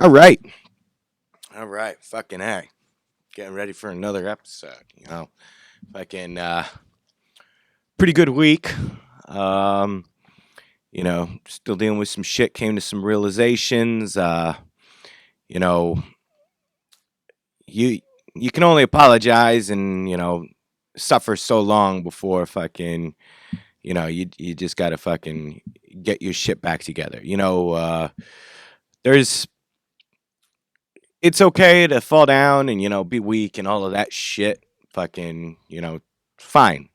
All right. All right. Fucking A. Getting ready for another episode. Fucking pretty good week. Um, still dealing with some shit, came to some realizations. You know, you you can only apologize and, suffer so long before fucking, you just gotta fucking get your shit back together. There's it's okay to fall down and be weak and all of that shit. Fucking, fine.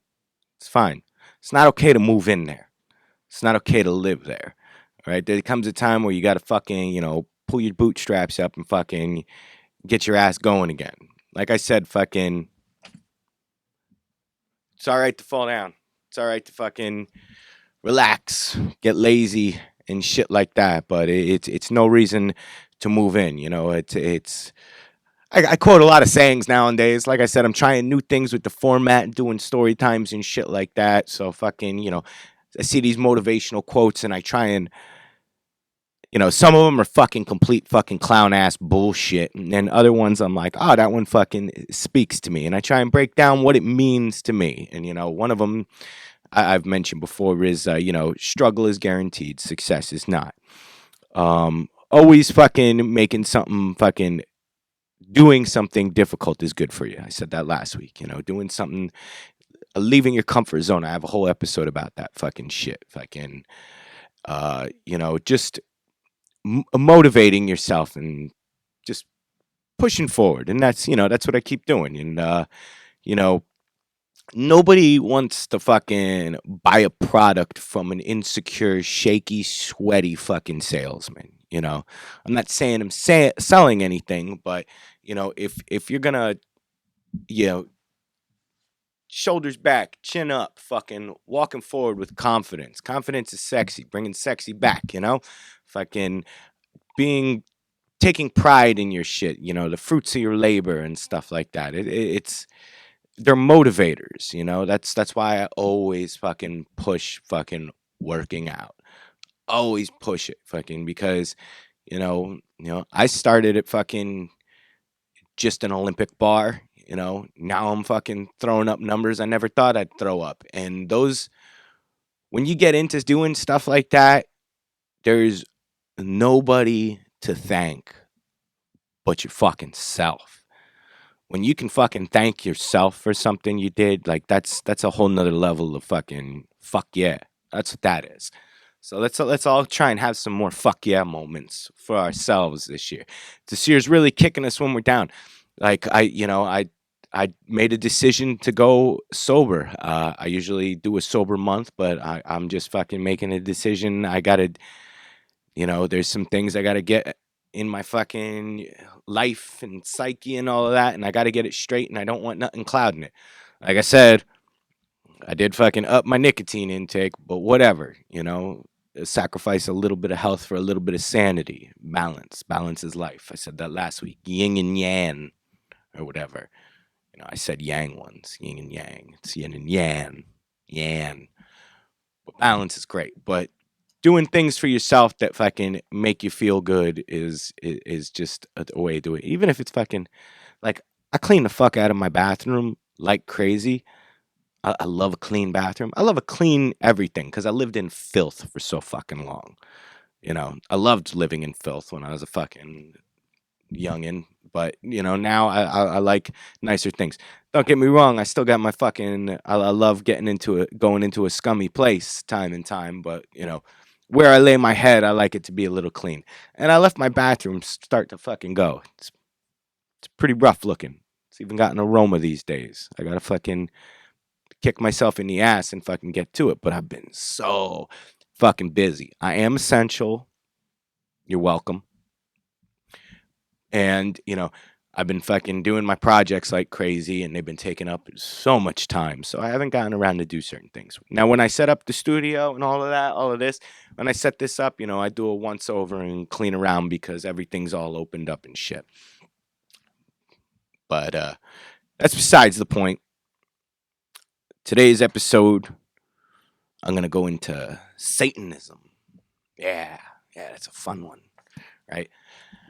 It's fine. It's not okay to move in there. It's not okay to live there. All right. There comes a time where you got to fucking, pull your bootstraps up and fucking get your ass going again. Like I said, fucking, it's all right to fall down. It's all right to fucking relax, get lazy and shit like that. But it's no reason to move in. I quote a lot of sayings nowadays. Like I said, I'm trying new things with the format and doing story times and shit like that. So fucking, I see these motivational quotes and I try and, some of them are fucking complete fucking clown ass bullshit. And then other ones I'm like, oh, that one fucking speaks to me. And I try and break down what it means to me. And, one of them I've mentioned before is, struggle is guaranteed, success is not. Always fucking making something fucking doing something difficult is good for you. I said that last week, doing something, leaving your comfort zone. I have a whole episode about that fucking shit. Fucking, just motivating yourself and just pushing forward. And that's what I keep doing. And, nobody wants to fucking buy a product from an insecure, shaky, sweaty fucking salesman. I'm not saying I'm selling anything, but if you're gonna, you know, shoulders back, chin up, fucking walking forward with confidence. Confidence is sexy, bringing sexy back. Fucking being taking pride in your shit. The fruits of your labor and stuff like that. It's they're motivators. That's why I always fucking push fucking working out. Always push it fucking because I started at fucking just an Olympic bar. Now I'm fucking throwing up numbers I never thought I'd throw up. And when you get into doing stuff like that, there's nobody to thank but your fucking self. When you can fucking thank yourself for something you did, like that's a whole nother level of fucking fuck yeah. That's what that is. So let's all try and have some more fuck yeah moments for ourselves this year. This year's really kicking us when we're down. Like I made a decision to go sober. I usually do a sober month, but I'm just fucking making a decision. I gotta, there's some things I gotta get in my fucking life and psyche and all of that, and I gotta get it straight, and I don't want nothing clouding it. Like I said, I did fucking up my nicotine intake, but whatever, sacrifice a little bit of health for a little bit of sanity. Balance is life. I said that last week. Yin and yang, or whatever. I said yang once. Yin and yang. It's yin and yang. But balance is great. But doing things for yourself that fucking make you feel good is just a way to do it. Even if it's fucking like I clean the fuck out of my bathroom like crazy. I love a clean bathroom. I love a clean everything because I lived in filth for so fucking long. I loved living in filth when I was a fucking youngin', but now I like nicer things. Don't get me wrong, I still got my fucking. I love going into a scummy place time and time, but where I lay my head, I like it to be a little clean. And I left my bathroom start to fucking go. It's pretty rough looking. It's even got an aroma these days. I gotta fucking kick myself in the ass and fucking get to it. But I've been so fucking busy. I am essential. You're welcome. And, I've been fucking doing my projects like crazy and they've been taking up so much time. So I haven't gotten around to do certain things. Now, when I set up the studio and all of this, when I set this up, I do a once over and clean around because everything's all opened up and shit. But that's besides the point. Today's episode, I'm going to go into Satanism. Yeah, that's a fun one, right?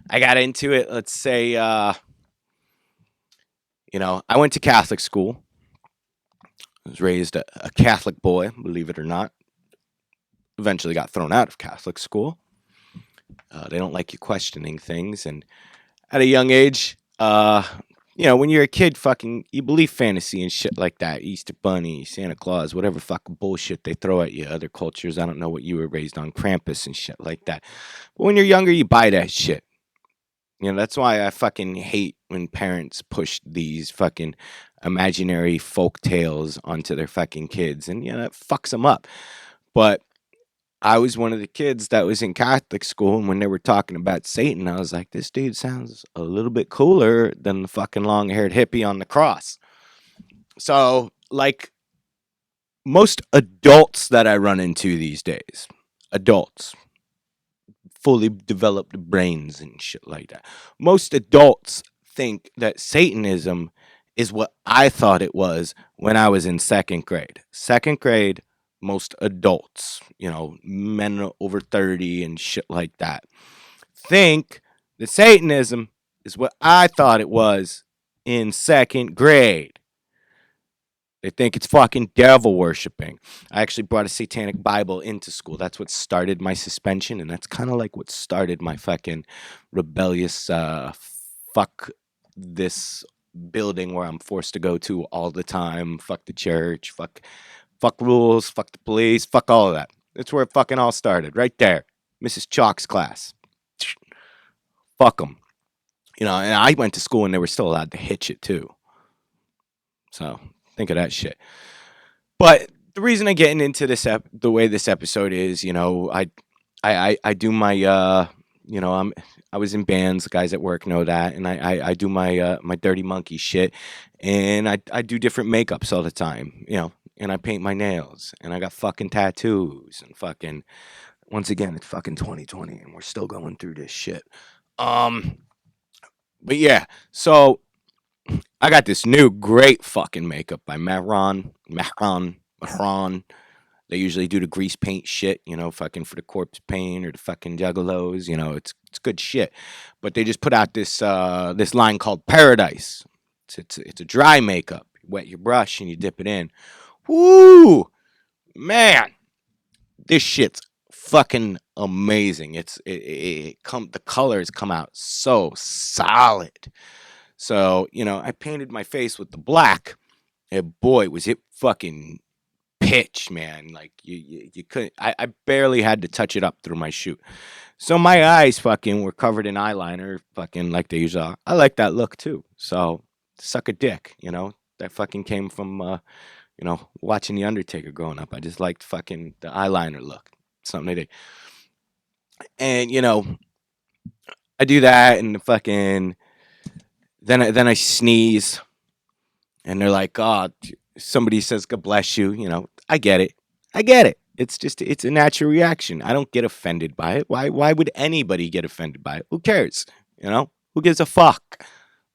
I got into it, let's say, I went to Catholic school. I was raised a Catholic boy, believe it or not. Eventually got thrown out of Catholic school. They don't like you questioning things. And at a young age, when you're a kid, fucking, you believe fantasy and shit like that. Easter Bunny, Santa Claus, whatever fucking bullshit they throw at you. Other cultures, I don't know what you were raised on, Krampus and shit like that. But when you're younger, you buy that shit. That's why I fucking hate when parents push these fucking imaginary folk tales onto their fucking kids. And, that fucks them up. But I was one of the kids that was in Catholic school, and when they were talking about Satan, I was like, this dude sounds a little bit cooler than the fucking long-haired hippie on the cross. So, like most adults that I run into these days, adults, fully developed brains and shit like that, most adults think that Satanism is what I thought it was when I was in second grade. Second grade, most adults, men over 30 and shit like that, think that Satanism is what I thought it was in second grade. They think it's fucking devil worshiping. I actually brought a satanic Bible into school. That's what started my suspension, and that's kind of like what started my fucking rebellious fuck this building where I'm forced to go to all the time. Fuck the church. Fuck rules. Fuck the police. Fuck all of that. That's where it fucking all started, right there. Mrs. Chalk's class. Fuck them. And I went to school and they were still allowed to hitch it too. So think of that shit. But the reason I'm getting into this, the way this episode is, I do my, I was in bands. The guys at work know that, and I do my my Dirty Monkey shit, and I do different makeups all the time, and I paint my nails, and I got fucking tattoos, and fucking, once again, it's fucking 2020, and we're still going through this shit. But yeah, so I got this new great fucking makeup by Mahron. They usually do the grease paint shit, fucking for the corpse paint or the fucking juggalos, it's good shit. But they just put out this this line called Paradise. It's a dry makeup. You wet your brush and you dip it in. Woo! Man, this shit's fucking amazing. The colors come out so solid. So, I painted my face with the black, and boy, was it fucking pitch, man. Like, you couldn't, I barely had to touch it up through my shoot. So my eyes fucking were covered in eyeliner, fucking like they usually are. I like that look too. So, suck a dick, that fucking came from, watching The Undertaker growing up. I just liked fucking the eyeliner look. Something they did. And, I do that and fucking, then I sneeze, and they're like, "Oh," somebody says, "God bless you." I get it. It's a natural reaction. I don't get offended by it. Why would anybody get offended by it? Who cares? Who gives a fuck?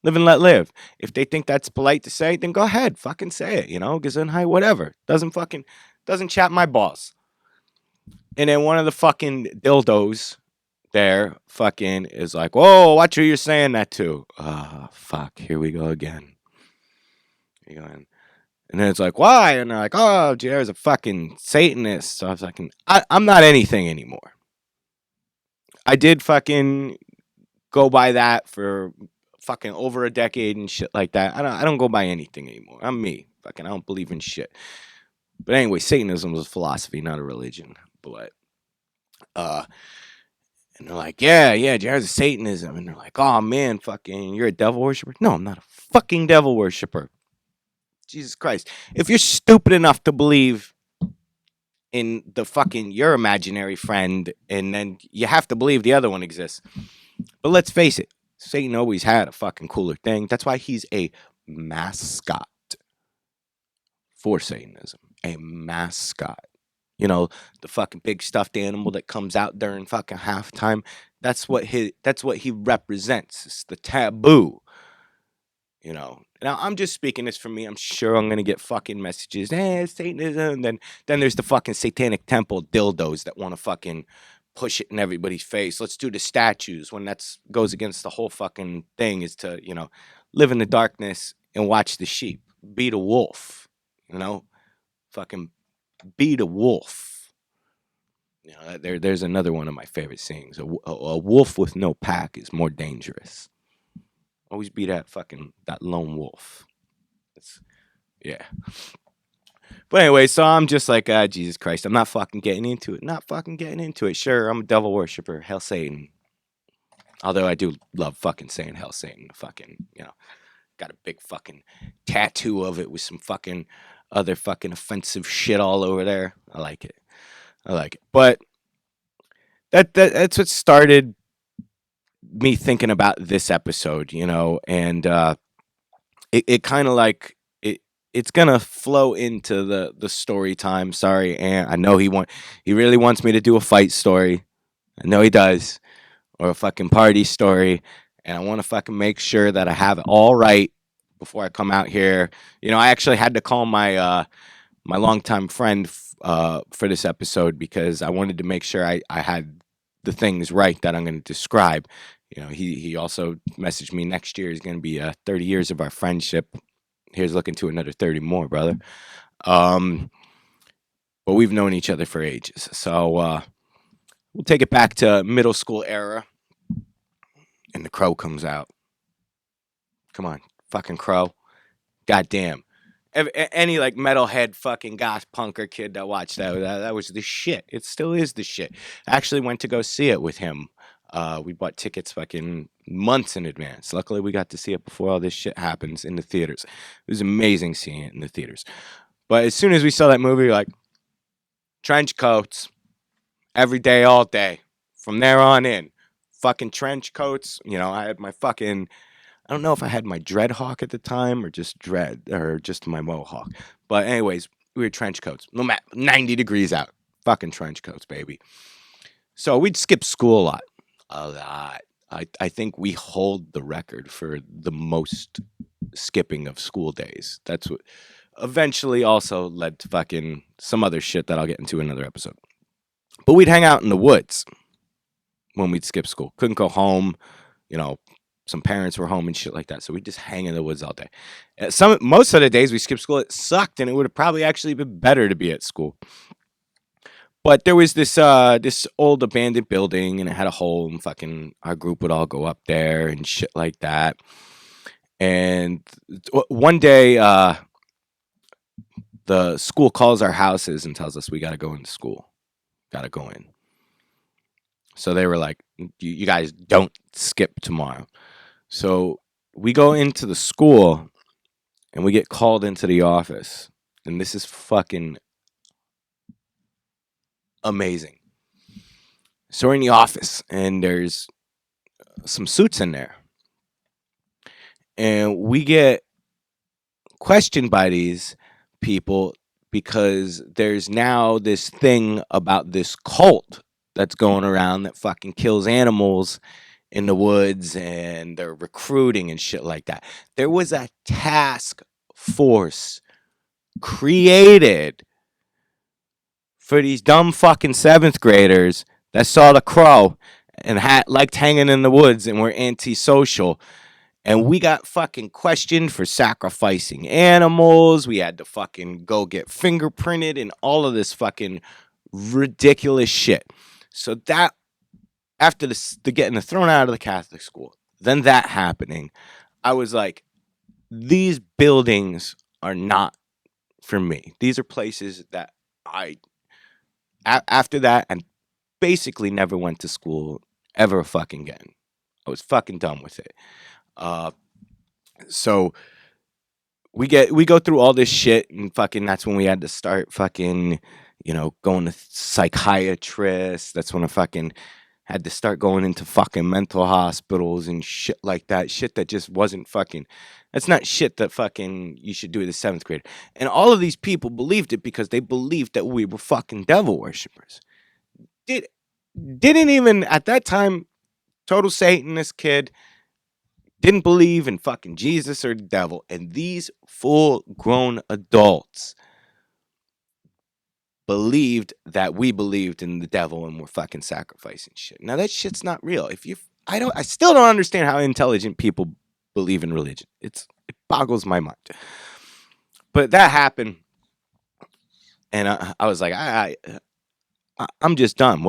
Live and let live. If they think that's polite to say, then go ahead, fucking say it. Gesundheit, whatever. Doesn't chat my balls. And then one of the fucking dildos there fucking is like, whoa, watch who you're saying that to. Fuck, here we go again. And then it's like, why? And they're like, oh, Jared's a fucking Satanist. So I was like, I'm not anything anymore. I did fucking go by that for fucking over a decade and shit like that. I don't go by anything anymore. I'm me. Fucking, I don't believe in shit. But anyway, Satanism was a philosophy, not a religion. But, and they're like, yeah, Jared's a Satanism. And they're like, oh, man, fucking, you're a devil worshiper? No, I'm not a fucking devil worshiper. Jesus Christ. If you're stupid enough to believe in the fucking your imaginary friend, and then you have to believe the other one exists. But let's face it, Satan always had a fucking cooler thing. That's why he's a mascot for Satanism. A mascot. The fucking big stuffed animal that comes out during fucking halftime. That's what he represents. It's the taboo. Now I'm just speaking this for me. I'm sure I'm gonna get fucking messages. Satanism. Then there's the fucking satanic temple dildos that want to fucking push it in everybody's face. Let's do the statues when that's goes against the whole fucking thing is to, live in the darkness and watch the sheep. Be the wolf, fucking be the wolf. There's another one of my favorite sayings. A wolf with no pack is more dangerous. Always be that lone wolf. Yeah. But anyway, so I'm just like, Jesus Christ, I'm not fucking getting into it. Not fucking getting into it. Sure, I'm a devil worshiper. Hell Satan. Although I do love fucking saying Hell Satan. Fucking, got a big fucking tattoo of it with some fucking other fucking offensive shit all over there. I like it. But that's what started me thinking about this episode, and it kind of like it's gonna flow into the story time. Sorry, and I know he really wants me to do a fight story. I know he does, or a fucking party story, and I want to fucking make sure that I have it all right before I come out here. I actually had to call my longtime friend for this episode because I wanted to make sure I had the things right that I'm going to describe. He also messaged me next year is going to be 30 years of our friendship. Here's looking to another 30 more, brother. But we've known each other for ages. So we'll take it back to middle school era. And the Crow comes out. Come on, fucking Crow. Goddamn. Any like metalhead fucking goth punker kid that watched that was the shit. It still is the shit. I actually went to go see it with him. We bought tickets fucking months in advance. Luckily, we got to see it before all this shit happens in the theaters. It was amazing seeing it in the theaters. But as soon as we saw that movie, like, trench coats, every day, all day. From there on in, fucking trench coats. I had my fucking, I don't know if I had my dreadhawk at the time or just my mohawk. But anyways, we were trench coats. No matter 90 degrees out. Fucking trench coats, baby. So we'd skip school a lot. A lot. I think we hold the record for the most skipping of school days. That's what eventually also led to fucking some other shit that I'll get into in another episode. But we'd hang out in the woods when we'd skip school. Couldn't go home. Some parents were home and shit like that. So we'd just hang in the woods all day. Most of the days we skipped school, it sucked, and it would have probably actually been better to be at school. But there was this old abandoned building, and it had a hole, and fucking our group would all go up there and shit like that. And one day, the school calls our houses and tells us we got to go into school. Got to go in. So they were like, you guys don't skip tomorrow. So we go into the school, and we get called into the office. And this is fucking amazing. So we're in the office, and there's some suits in there. And we get questioned by these people because there's now this thing about this cult that's going around that fucking kills animals in the woods, and they're recruiting and shit like that. There was a task force created for these dumb fucking 7th graders that saw the Crow and liked hanging in the woods and were antisocial. And we got fucking questioned for sacrificing animals. We had to fucking go get fingerprinted and all of this fucking ridiculous shit. So that, after the getting thrown out of the Catholic school, then that happening, I was like, these buildings are not for me. These are places that after that, I basically never went to school ever fucking again. I was fucking done with it. So we go through all this shit, and fucking that's when we had to start fucking, going to psychiatrists. That's when I fucking had to start going into fucking mental hospitals and shit like that. Shit that just wasn't fucking, that's not shit that fucking you should do as a 7th grader. And all of these people believed it because they believed that we were fucking devil worshippers. Didn't even, at that time, total Satanist kid, didn't believe in fucking Jesus or the devil. And these full-grown adults believed that we believed in the devil and were fucking sacrificing shit. Now that shit's not real. I still don't understand how intelligent people believe in religion. It boggles my mind. But that happened, and I was like, I'm just done.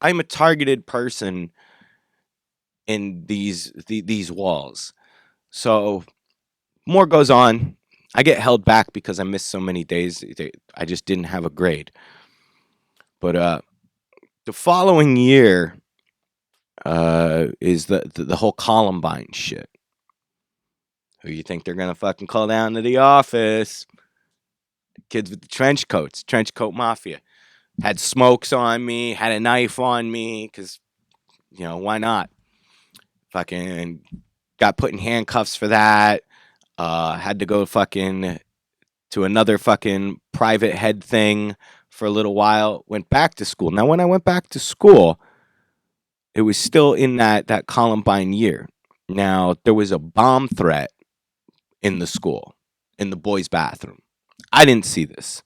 I'm a targeted person in these walls. So more goes on. I get held back because I missed so many days. I just didn't have a grade. But the following year is the whole Columbine shit. Who you think they're gonna fucking call down to the office? Kids with the trench coats, trench coat mafia. Had smokes on me, had a knife on me, because, why not? Fucking got put in handcuffs for that. Had to go fucking to another fucking private head thing for a little while. Went back to school. Now, when I went back to school, it was still in that Columbine year. Now, there was a bomb threat in the school, in the boys' bathroom. I didn't see this.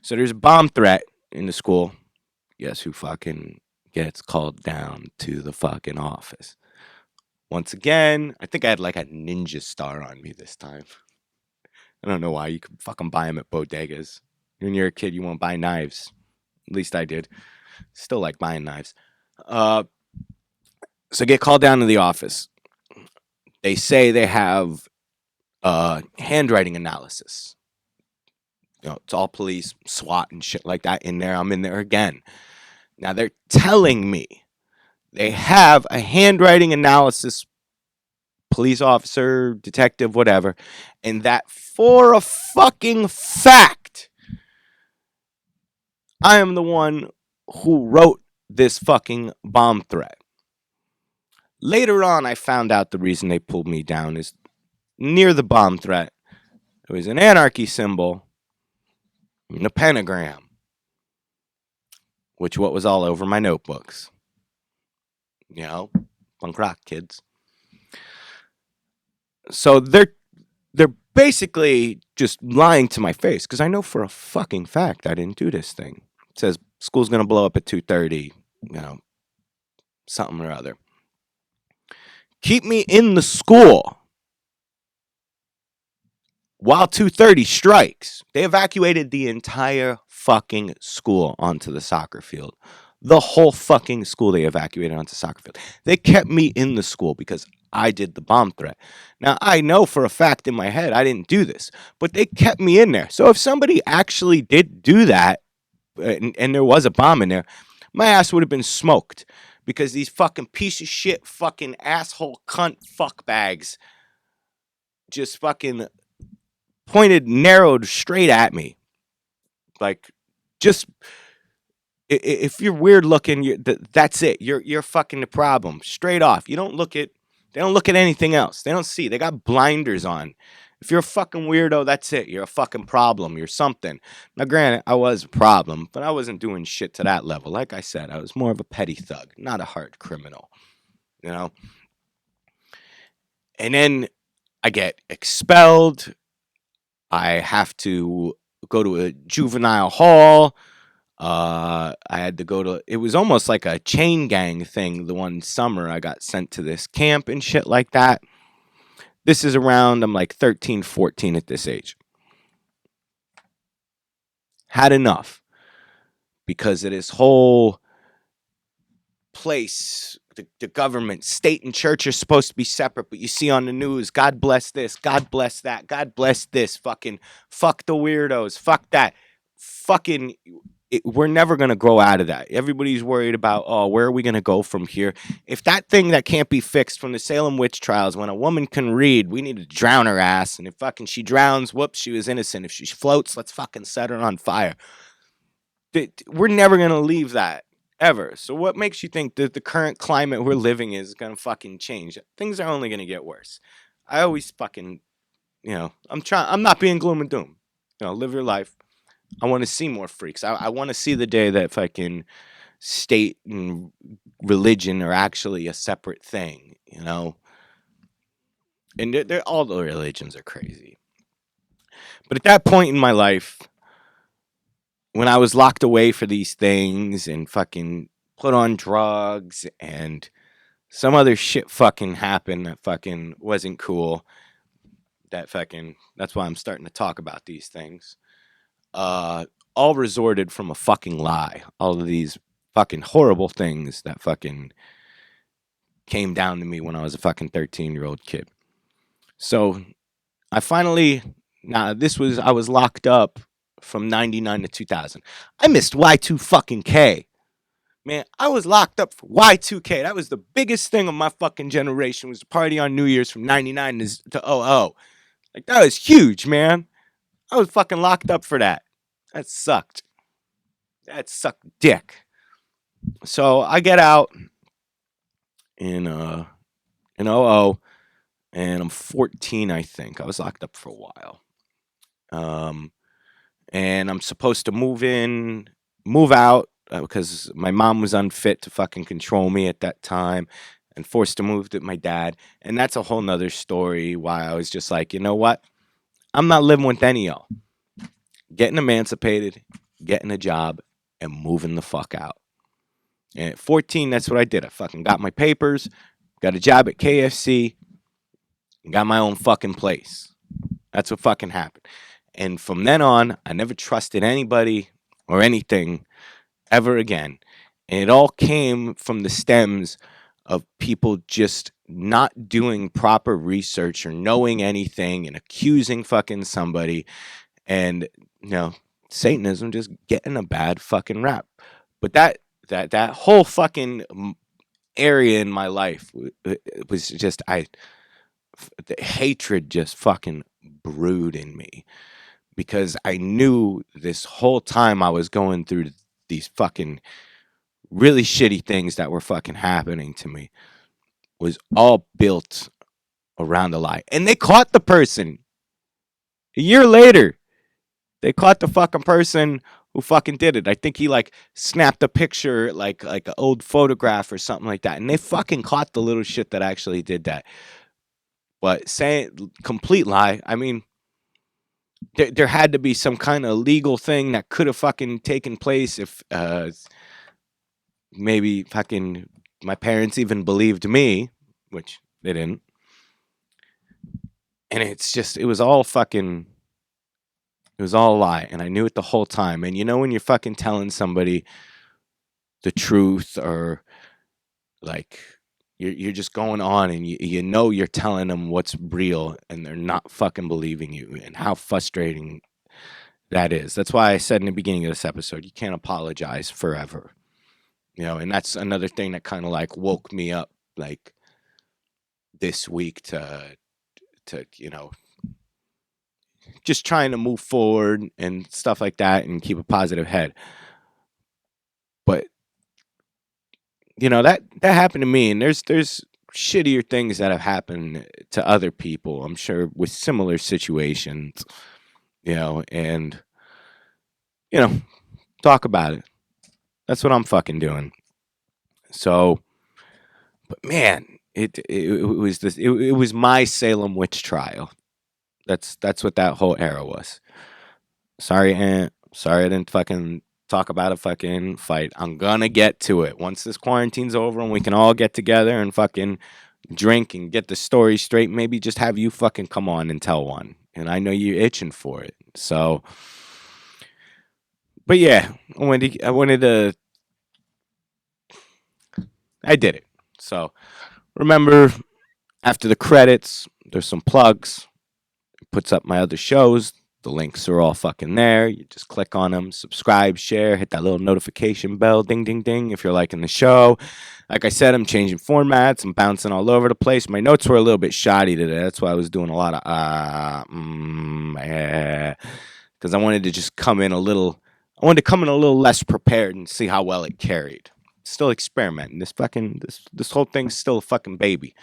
So there's a bomb threat in the school. Guess who fucking gets called down to the fucking office? Once again, I think I had like a ninja star on me this time. I don't know why. You can fucking buy them at bodegas. When you're a kid, you won't buy knives. At least I did. Still like buying knives. So I get called down to the office. They say they have handwriting analysis. It's all police, SWAT, and shit like that in there. I'm in there again. Now they're telling me they have a handwriting analysis, police officer, detective, whatever, and that for a fucking fact, I am the one who wrote this fucking bomb threat. Later on, I found out the reason they pulled me down is near the bomb threat. It was an anarchy symbol and a pentagram, what was all over my notebooks. Punk rock kids. So they're basically just lying to my face, because I know for a fucking fact I didn't do this thing. It says school's gonna blow up at 2:30, something or other. Keep me in the school while 2:30 strikes. They evacuated the entire fucking school onto the soccer field. The whole fucking school they evacuated onto the soccer field. They kept me in the school because I did the bomb threat. Now, I know for a fact in my head I didn't do this, but they kept me in there. So if somebody actually did do that, and there was a bomb in there, my ass would have been smoked, because these fucking piece of shit, fucking asshole cunt fuck bags just fucking pointed, narrowed straight at me. Like, just, if you're weird looking, that's it. You're fucking the problem. Straight off. They don't look at anything else. They don't see. They got blinders on. If you're a fucking weirdo, that's it. You're a fucking problem. You're something. Now, granted, I was a problem, but I wasn't doing shit to that level. Like I said, I was more of a petty thug, not a hard criminal. And then I get expelled. I have to go to a juvenile hall. I had to go to, it was almost like a chain gang thing. The one summer I got sent to this camp and shit like that. This is around, I'm like 13, 14 at this age. Had enough because of this whole place. The government, state and church are supposed to be separate, but you see on the news, God bless this, God bless that, God bless this, fucking fuck the weirdos, fuck that. Fucking, we're never going to grow out of that. Everybody's worried about, where are we going to go from here? If that thing that can't be fixed from the Salem witch trials, when a woman can read, we need to drown her ass. And if fucking she drowns, whoops, she was innocent. If she floats, let's fucking set her on fire. We're never going to leave that. Ever. So what makes you think that the current climate we're living is going to fucking change? Things are only going to get worse. I always fucking, I'm not being gloom and doom. Live your life. I want to see more freaks. I want to see the day that fucking state and religion are actually a separate thing, And all the religions are crazy. But at that point in my life, when I was locked away for these things and fucking put on drugs and some other shit fucking happened that fucking wasn't cool. That's why I'm starting to talk about these things. All resorted from a fucking lie. All of these fucking horrible things that fucking came down to me when I was a fucking 13-year-old kid. So I finally, I was locked up from 99 to 2000. I missed Y2 fucking K. Man, I was locked up for Y2K. That was the biggest thing of my fucking generation, was the party on New Year's from 99 to 00. Like, that was huge, man. I was fucking locked up for that. That sucked. That sucked dick. So I get out in 00, and I'm 14, I think. I was locked up for a while. And I'm supposed to move out because my mom was unfit to fucking control me at that time and forced to move with my dad. And that's a whole nother story why I was just like, you know what? I'm not living with any of y'all. Getting emancipated, getting a job, and moving the fuck out. And at 14, that's what I did. I fucking got my papers, got a job at KFC, and got my own fucking place. That's what fucking happened. And from then on, I never trusted anybody or anything ever again. And it all came from the stems of people just not doing proper research or knowing anything and accusing fucking somebody. And, Satanism just getting a bad fucking rap. But that whole fucking area in my life was just, the hatred just fucking brewed in me. Because I knew this whole time I was going through these fucking really shitty things that were fucking happening to me was all built around a lie. And they caught the person. A year later, they caught the fucking person who fucking did it. I think he like snapped a picture, like an old photograph or something like that. And they fucking caught the little shit that actually did that. But saying complete lie, I mean, there had to be some kind of legal thing that could have fucking taken place if maybe fucking my parents even believed me, which they didn't. And it was all a lie. And I knew it the whole time. And when you're fucking telling somebody the truth, or like you're just going on and you're telling them what's real and they're not fucking believing you, and how frustrating that is. That's why I said in the beginning of this episode, you can't apologize forever. And that's another thing that kind of like woke me up like this week to just trying to move forward and stuff like that and keep a positive head. But that happened to me, and there's shittier things that have happened to other people, I'm sure, with similar situations, and talk about it. That's what I'm fucking doing. So, but man, it was my Salem witch trial. That's what that whole era was. Sorry, Aunt. Sorry I didn't fucking talk about a fucking fight. I'm gonna get to it. Once this quarantine's over and we can all get together and fucking drink and get the story straight, maybe just have you fucking come on and tell one. And I know you're itching for it. So, but yeah, I did it. So, remember, after the credits, there's some plugs. It puts up my other shows. The links are all fucking there. You just click on them, subscribe, share, hit that little notification bell, ding, ding, ding, if you're liking the show. Like I said, I'm changing formats. I'm bouncing all over the place. My notes were a little bit shoddy today. That's why I was doing a lot of because I wanted to just come in a little less prepared and see how well it carried. Still experimenting. This whole thing's still a fucking baby.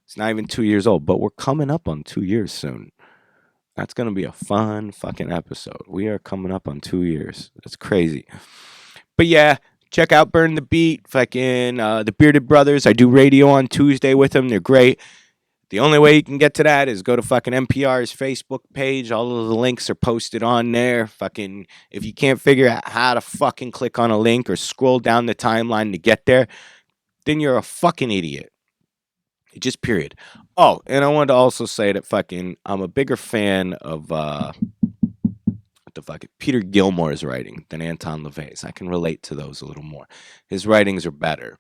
It's not even 2 years old, but we're coming up on 2 years soon. That's going to be a fun fucking episode. We are coming up on 2 years. That's crazy. But yeah, check out Burn the Beat, fucking the Bearded Brothers. I do radio on Tuesday with them. They're great. The only way you can get to that is go to fucking NPR's Facebook page. All of the links are posted on there. Fucking, if you can't figure out how to fucking click on a link or scroll down the timeline to get there, then you're a fucking idiot. Just period. Oh, and I wanted to also say that fucking I'm a bigger fan of what the fuck Peter Gilmore's writing than Anton LaVey's. I can relate to those a little more. His writings are better,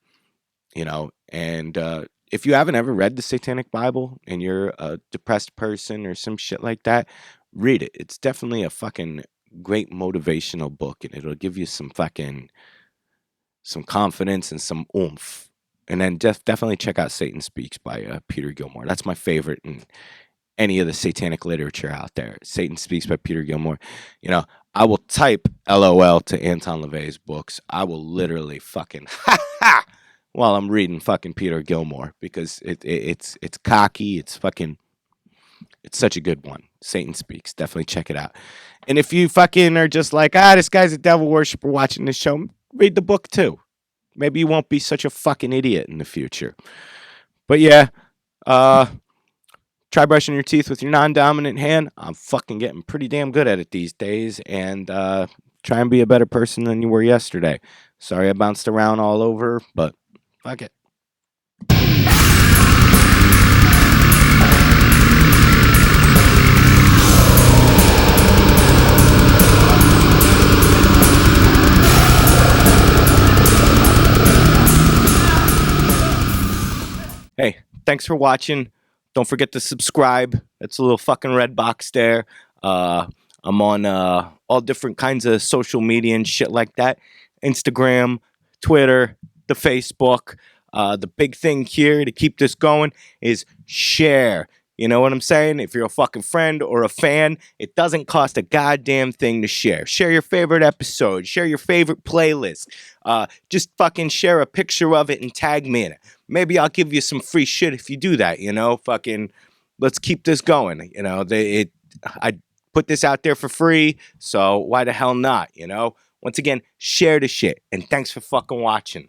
and if you haven't ever read the Satanic Bible and you're a depressed person or some shit like that, read it. It's definitely a fucking great motivational book, and it'll give you some confidence and some oomph. And then definitely check out Satan Speaks by Peter Gilmore. That's my favorite in any of the satanic literature out there. Satan Speaks by Peter Gilmore. I will type LOL to Anton LaVey's books. I will literally fucking while I'm reading fucking Peter Gilmore, because it's cocky. It's such a good one. Satan Speaks. Definitely check it out. And if you fucking are just like, this guy's a devil worshiper watching this show, read the book too. Maybe you won't be such a fucking idiot in the future. But yeah, try brushing your teeth with your non-dominant hand. I'm fucking getting pretty damn good at it these days. And try and be a better person than you were yesterday. Sorry I bounced around all over, but fuck it. Hey, thanks for watching. Don't forget to subscribe. It's a little fucking red box there. I'm on all different kinds of social media and shit like that. Instagram, Twitter, the Facebook. The big thing here to keep this going is share. You know what I'm saying? If you're a fucking friend or a fan, it doesn't cost a goddamn thing to share. Share your favorite episode. Share your favorite playlist. Just fucking share a picture of it and tag me in it. Maybe I'll give you some free shit if you do that, Fucking, let's keep this going. I put this out there for free, so why the hell not, Once again, share the shit, and thanks for fucking watching.